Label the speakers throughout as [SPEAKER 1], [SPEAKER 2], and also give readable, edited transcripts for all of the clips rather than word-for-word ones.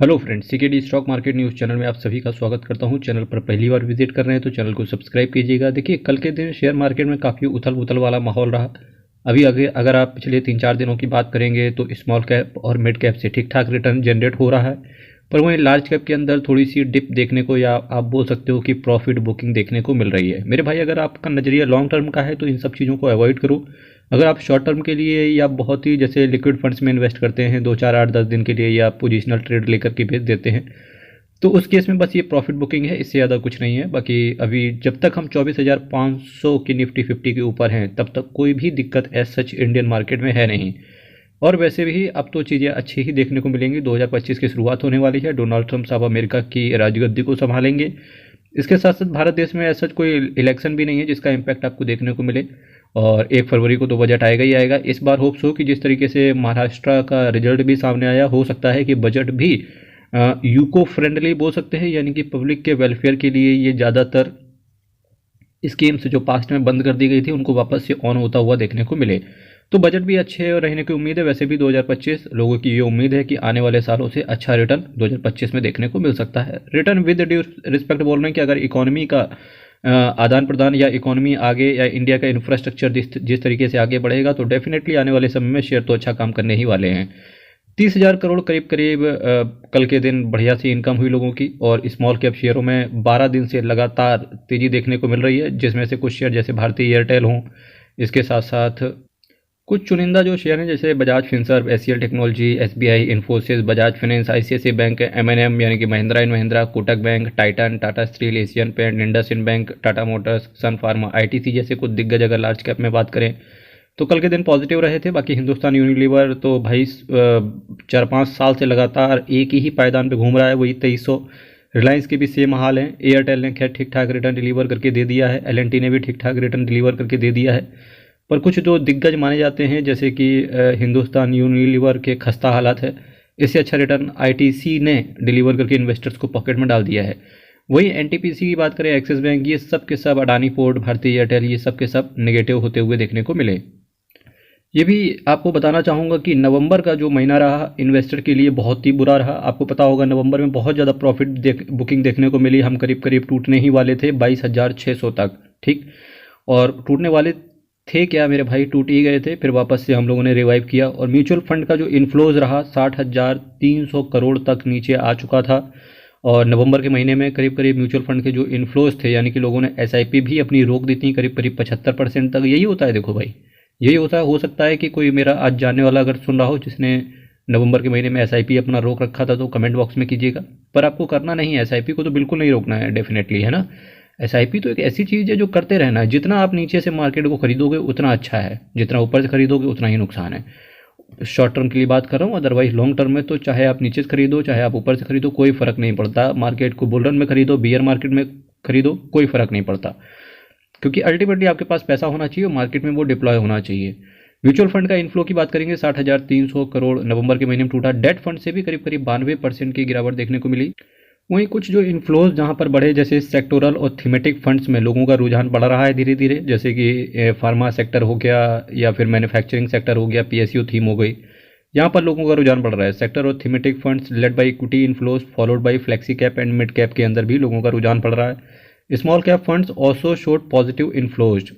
[SPEAKER 1] Hello friends, CKD stock market news channel में आप सभी का स्वागत करता हूं। चैनल पर पहली बार विजिट कर रहे हैं तो चैनल को सब्सक्राइब कीजिएगा। देखिए, कल के दिन शेयर मार्केट में काफ़ी उथल पुथल वाला माहौल रहा। अभी आगे अगर आप पिछले 3-4 दिनों की बात करेंगे तो स्मॉल कैप और मिड कैप से ठीक ठाक रिटर्न जनरेट हो रहा है, पर वहीं लार्ज कैप के अंदर थोड़ी सी डिप देखने को, या आप बोल सकते हो कि प्रॉफिट बुकिंग देखने को मिल रही है। मेरे भाई, अगर आपका नज़रिया लॉन्ग टर्म का है तो इन सब चीज़ों को अवॉइड करो। अगर आप शॉर्ट टर्म के लिए या बहुत ही जैसे लिक्विड फंड्स में इन्वेस्ट करते हैं 2, 4, 8, 10 दिन के लिए, या पोजिशनल ट्रेड लेकर के बेच देते हैं, तो उस केस में बस ये प्रॉफिट बुकिंग है, इससे ज़्यादा कुछ नहीं है। बाकी अभी जब तक हम 24,500 की निफ्टी 50 के ऊपर हैं तब तक कोई भी दिक्कत एज सच इंडियन मार्केट में है नहीं। और वैसे भी अब तो चीज़ें अच्छी ही देखने को मिलेंगी। 2025 की शुरुआत होने वाली है, डोनाल्ड ट्रंप साहब अमेरिका की राजगद्दी को संभालेंगे। इसके साथ साथ भारत देश में ऐसा कोई इलेक्शन भी नहीं है जिसका इम्पैक्ट आपको देखने को मिले। और 1 फरवरी को तो बजट आएगा ही आएगा। इस बार होप्स हो कि जिस तरीके से महाराष्ट्र का रिजल्ट भी सामने आया, हो सकता है कि बजट भी यूको फ्रेंडली बोल सकते हैं, यानी कि पब्लिक के वेलफेयर के लिए ये ज़्यादातर स्कीम्स जो पास्ट में बंद कर दी गई थी उनको वापस से ऑन होता हुआ देखने को मिले। तो बजट भी अच्छे रहने की उम्मीद है। वैसे भी 2025 लोगों की ये उम्मीद है कि आने वाले सालों से अच्छा रिटर्न 2025 में देखने को मिल सकता है। रिटर्न विद ड्यू रिस्पेक्ट बोल रहे हैं कि अगर इकोनॉमी का आदान प्रदान या इकोनॉमी आगे, या इंडिया का इंफ्रास्ट्रक्चर जिस तरीके से आगे बढ़ेगा, तो डेफिनेटली आने वाले समय में शेयर तो अच्छा काम करने ही वाले हैं। 30,000 करोड़ करीब करीब कल के दिन बढ़िया सी इनकम हुई लोगों की। और स्मॉल कैप शेयरों में 12 दिन से लगातार तेज़ी देखने को मिल रही है, जिसमें से कुछ शेयर जैसे भारतीय एयरटेल हों, इसके साथ साथ कुछ चुनिंदा जो शेयर हैं जैसे Bajaj Finserv, HCL Technology, SBI, Infosys, Bajaj Finance, ICICI Bank, MNM यानी कि Mahindra and Mahindra, Kotak Bank, Titan, Tata Steel, Asian Paint, IndusInd Bank, Tata Motors, Sun Pharma, ITC जैसे कुछ दिग्गज अगर लार्ज कैप में बात करें तो कल के दिन पॉजिटिव रहे थे। बाकी हिंदुस्तान यूनिलीवर तो भाई 4-5 साल से लगातार एक ही पायदान पे घूम रहा है, वही 2300। रिलायंस के भी सेम हाल है। एयरटेल ने खैर ठीक ठाक रिटर्न डिलीवर करके दे दिया है, एलएनटी ने भी ठीक ठाक रिटर्न डिलीवर करके दे दिया है। पर कुछ जो दिग्गज माने जाते हैं जैसे कि हिंदुस्तान यूनिलीवर के खस्ता हालात है, इससे अच्छा रिटर्न आईटीसी ने डिलीवर करके इन्वेस्टर्स को पॉकेट में डाल दिया है। वही एनटीपीसी की बात करें, एक्सिस बैंक, ये सब के सब, अडानी पोर्ट, भारतीय एयरटेल, ये सब के सब नेगेटिव होते हुए देखने को मिले। ये भी आपको बताना चाहूँगा कि नवंबर का जो महीना रहा इन्वेस्टर के लिए बहुत ही बुरा रहा। आपको पता होगा नवंबर में बहुत ज़्यादा प्रॉफिट बुकिंग देखने को मिली। हम करीब करीब टूटने ही वाले थे 22,600 तक, ठीक। और टूटने वाले थे क्या मेरे भाई, टूट ही गए थे। फिर वापस से हम लोगों ने रिवाइव किया और म्यूचुअल फंड का जो इन्फ्लोज रहा 60,300 करोड़ तक नीचे आ चुका था। और नवंबर के महीने में करीब करीब म्यूचुअल फंड के जो इन्फ्लोज थे, यानी कि लोगों ने एसआईपी भी अपनी रोक दी थी करीब करीब 75% तक। यही होता है, देखो भाई, यही होता है। हो सकता है कि कोई मेरा आज जानने वाला अगर सुन रहा हो जिसने नवंबर के महीने में एसआईपी अपना रोक रखा था, तो कमेंट बॉक्स में कीजिएगा। पर आपको करना नहीं है, एसआईपी को तो बिल्कुल नहीं रोकना है, डेफिनेटली, है ना। एसआईपी तो एक ऐसी चीज़ है जो करते रहना है। जितना आप नीचे से मार्केट को खरीदोगे उतना अच्छा है, जितना ऊपर से खरीदोगे उतना ही नुकसान है। शॉर्ट टर्म के लिए बात कर रहा हूँ, अदरवाइज लॉन्ग टर्म में तो चाहे आप नीचे से खरीदो चाहे आप ऊपर से खरीदो, कोई फ़र्क नहीं पड़ता। मार्केट को बुल रन में खरीदो, बियर मार्केट में खरीदो, कोई फ़र्क नहीं पड़ता, क्योंकि अल्टीमेटली आपके पास पैसा होना चाहिए और मार्केट में वो डिप्लॉय होना चाहिए। म्यूचुअल फंड का इनफ्लो की बात करेंगे, 60,300 करोड़ नवंबर के महीने में टूटा। डेट फंड से भी करीब करीब 92% की गिरावट देखने को मिली। वहीं कुछ जो इन्फ्लोज जहां पर बढ़े, जैसे सेक्टोरल और थीमेटिक फंड्स में लोगों का रुझान बढ़ रहा है धीरे धीरे, जैसे कि फार्मा सेक्टर हो गया या फिर मैन्युफैक्चरिंग सेक्टर हो गया, पीएसयू थीम हो गई, यहाँ पर लोगों का रुझान बढ़ रहा है। सेक्टर और thematic funds led by equity inflows followed by flexi cap and mid cap के अंदर भी लोगों का रुझान बढ़ रहा है। Small cap funds also showed positive inflows,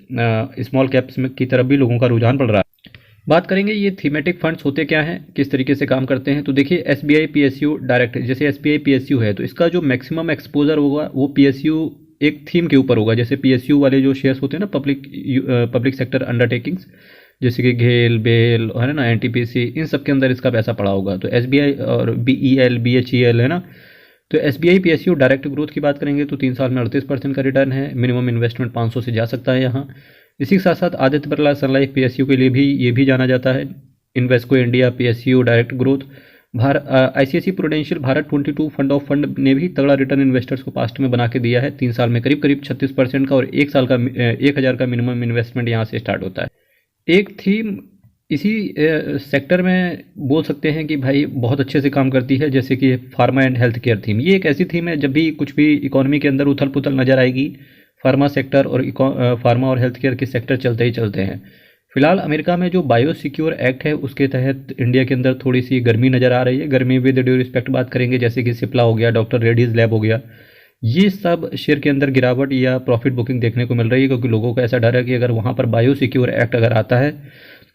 [SPEAKER 1] small caps में की तरफ भी लोगों का रुझान बढ़ रहा है। बात करेंगे ये थीमेटिक फंड्स होते क्या हैं, किस तरीके से काम करते हैं। तो देखिए, एसबीआई पीएसयू डायरेक्ट, जैसे एसबीआई पीएसयू है तो इसका जो मैक्सिमम एक्सपोजर होगा वो पीएसयू एक थीम के ऊपर होगा। जैसे पीएसयू वाले जो शेयर्स होते हैं ना, पब्लिक सेक्टर अंडरटेकिंग्स, जैसे कि घेल, बेल, है ना, एनटीपीसी, इन सब के अंदर इसका पैसा पड़ा होगा। तो एसबीआई और बीईएल, बीएचईएल, है ना। तो एसबीआई पीएसयू डायरेक्ट ग्रोथ की बात करेंगे तो 3 साल में 38% का रिटर्न है। मिनिमम इन्वेस्टमेंट 500 से जा सकता है यहाँ। इसी के साथ साथ आदित्य बिरला सन लाइफ पीएसयू के लिए भी ये भी जाना जाता है। Invesco India PSU direct growth, ICICI prudential Bharat 22 fund of fund ने भी तगड़ा रिटर्न इन्वेस्टर्स को पास्ट में बना के दिया है। 3 साल में करीब करीब 36% का, और 1 साल का 1,000 का मिनिमम इन्वेस्टमेंट यहाँ से स्टार्ट होता है। एक थीम इसी सेक्टर में बोल सकते हैं कि भाई बहुत अच्छे से काम करती है, जैसे कि pharma and health care theme. ये एक ऐसी थीम है, जब भी कुछ भी इकोनॉमी के अंदर उथल पुथल नजर आएगी, फार्मा सेक्टर और फार्मा और हेल्थ केयर के सेक्टर चलते ही चलते हैं। फिलहाल अमेरिका में जो बायो सिक्योर एक्ट है उसके तहत इंडिया के अंदर थोड़ी सी गर्मी नज़र आ रही है। गर्मी विद ड्यू रिस्पेक्ट बात करेंगे, जैसे कि सिप्ला हो गया, डॉक्टर रेड्डीज लैब हो गया, ये सब शेयर के अंदर गिरावट या प्रॉफिट बुकिंग देखने को मिल रही है, क्योंकि लोगों को ऐसा डर है कि अगर वहाँ पर बायो सिक्योर एक्ट अगर आता है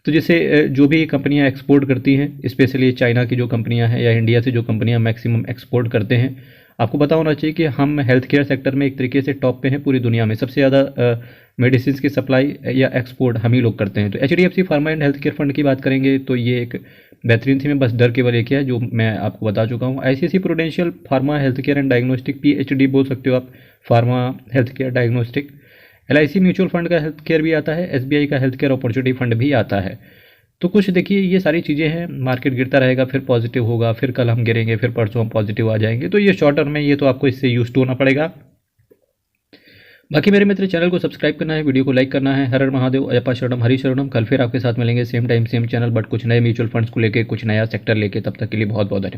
[SPEAKER 1] तो जैसे जो भी कंपनियां एक्सपोर्ट करती हैं, स्पेशली चाइना की जो कंपनियां हैं या इंडिया से जो कंपनियां मैक्सिमम एक्सपोर्ट करते हैं, आपको पता होना चाहिए कि हम हेल्थ केयर सेक्टर में एक तरीके से टॉप पे हैं पूरी दुनिया में। सबसे ज़्यादा मेडिसिन की सप्लाई या एक्सपोर्ट हम ही लोग करते हैं। तो HDFC pharma and health care fund की बात करेंगे तो ये एक बेहतरीन थी। मैं बस डर केवल एक है जो मैं आपको बता चुका हूँ। ICICI prudential pharma health care and diagnostic, PHD बोल सकते हो आप, pharma health care diagnostic. LIC mutual fund का हेल्थ केयर भी आता है, SBI का हेल्थ केयर अपॉर्चुनिटी फंड भी आता है। तो कुछ देखिए ये सारी चीज़ें हैं, मार्केट गिरता रहेगा, फिर पॉजिटिव होगा, फिर कल हम गिरेंगे, फिर परसों हम पॉजिटिव आ जाएंगे। तो ये शॉर्ट टर्म में, ये तो आपको इससे यूज टू होना पड़ेगा। बाकी मेरे मित्र, चैनल को सब्सक्राइब करना है, वीडियो को लाइक करना है। हर हर महादेव, अयप्पा शरणम, हरि शरणम। कल फिर आपके साथ मिलेंगे same time same channel, but कुछ नए म्यूचुअल फंड्स को लेके, कुछ नया सेक्टर लेके। तब तक के लिए बहुत बहुत धन्यवाद।